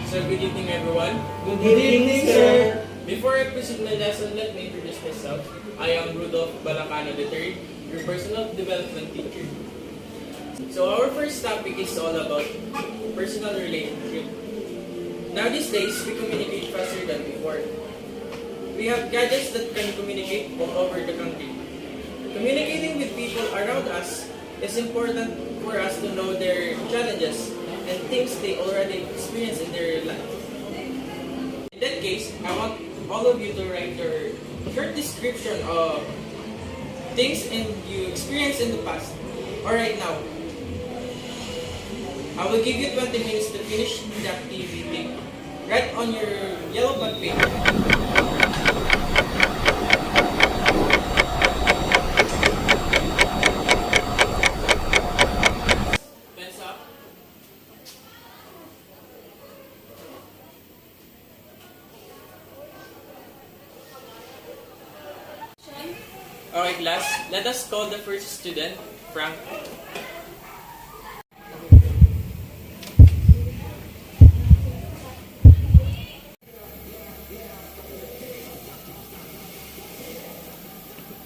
So good evening everyone. Good evening, sir. Before I proceed my lesson, let me introduce myself. I am Rudolph Balacano III, your personal development teacher. So our first topic is all about personal relationship. Now these days, we communicate faster than before. We have gadgets that can communicate all over the country. Communicating with people around us is important for us to know their challenges and things they already experience in their life. In that case, I want all of you to write your short description of things you experienced in the past or right now. I will give you 20 minutes to finish the activity. Write on your yellow back paper. Pens up. Alright class, let us call the first student, Frank.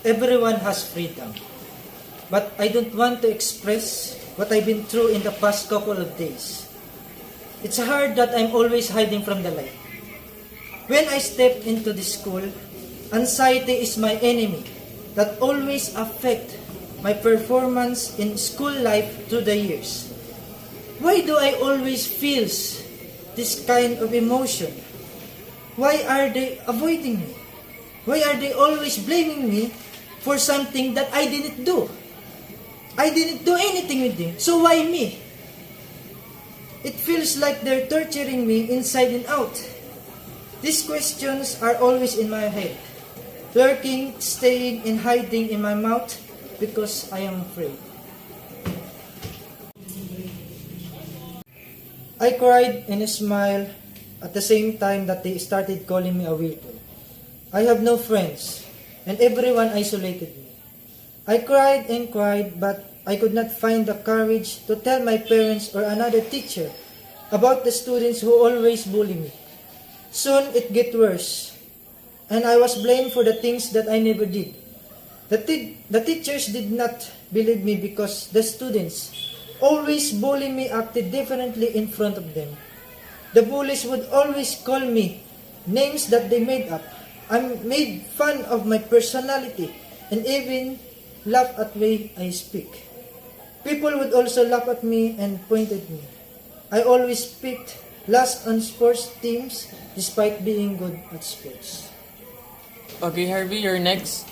Everyone has freedom, but I don't want to express what I've been through in the past couple of days. It's hard that I'm always hiding from the light. When I step into the school, anxiety is my enemy that always affect my performance in school life through the years. Why do I always feel this kind of emotion? Why are they avoiding me? Why are they always blaming me for something that I didn't do? I didn't do anything with them, so why me? It feels like they're torturing me inside and out. These questions are always in my head, lurking, staying, and hiding in my mouth because I am afraid. I cried and smiled at the same time that they started calling me a weirdo. I have no friends, and everyone isolated me. I cried and cried, but I could not find the courage to tell my parents or another teacher about the students who always bully me. Soon it get worse, and I was blamed for the things that I never did. The teachers did not believe me because the students always bully me, acted differently in front of them. The bullies would always call me names that they made up. I made fun of my personality and even laugh at the way I speak. People would also laugh at me and point at me. I always picked last on sports teams despite being good at sports. Okay, Harvey, you're next.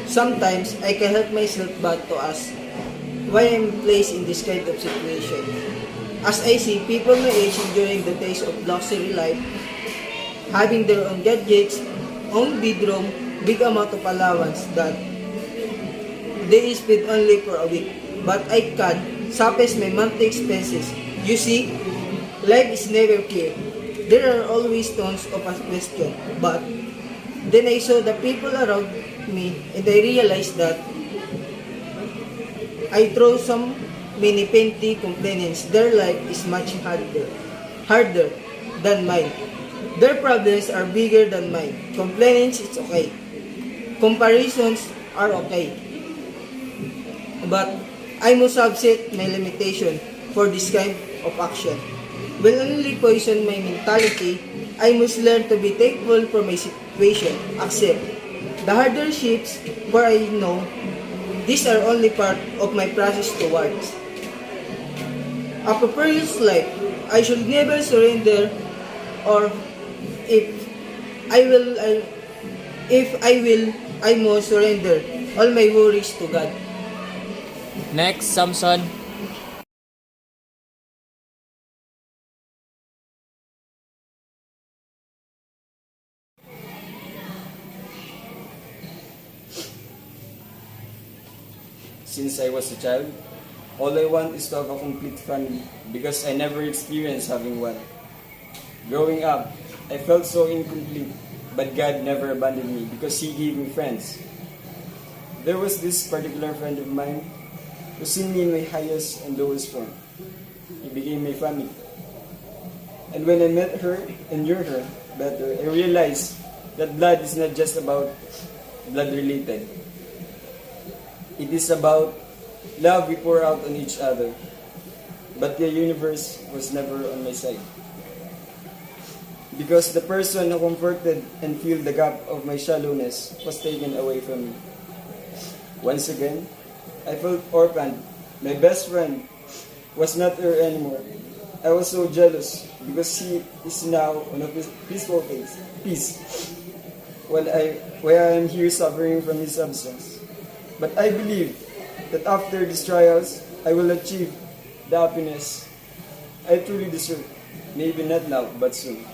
Sometimes I can help myself but to ask why I'm placed in this kind of situation. As I see people my age enjoying the taste of luxury life, having their own gadgets, own bedroom, big amount of allowance that they spend only for a week. But I can't suffice my monthly expenses. You see, life is never clear. There are always tons of questions. But then I saw the people around me and I realized that I throw some many petty complainants. Their life is much harder than mine. Their problems are bigger than mine. Complainants, it's okay. Comparisons are okay. But I must have set my limitation for this kind of action. Will only poison my mentality. I must learn to be thankful for my situation. Accept the hardships, for I know these are only part of my process towards a prosperous life. I should never surrender, or if I will, I must surrender all my worries to God. Next, Samson. Since I was a child, all I want is to have a complete family because I never experienced having one. Growing up, I felt so incomplete. But God never abandoned me because He gave me friends. There was this particular friend of mine who seen me in my highest and lowest form. He became my family. And when I met her and knew her better, I realized that blood is not just about blood related. It is about love we pour out on each other. But the universe was never on my side. Because the person who comforted and filled the gap of my shallowness was taken away from me. Once again, I felt orphaned. My best friend was not her anymore. I was so jealous because he is now on a peaceful peace, while I am here suffering from his absence. But I believe that after these trials, I will achieve the happiness I truly deserve. Maybe not now, but soon.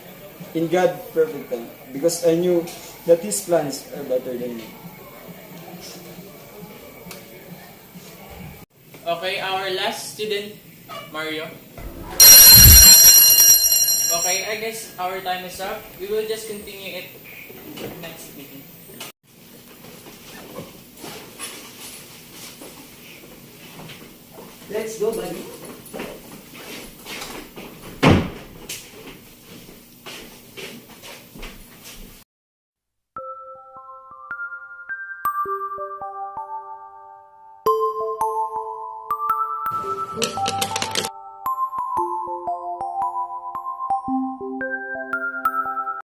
In God's perfect time, because I knew that His plans are better than me. Okay, our last student, Mario. Okay, I guess our time is up. We will just continue it next meeting. Let's go, buddy.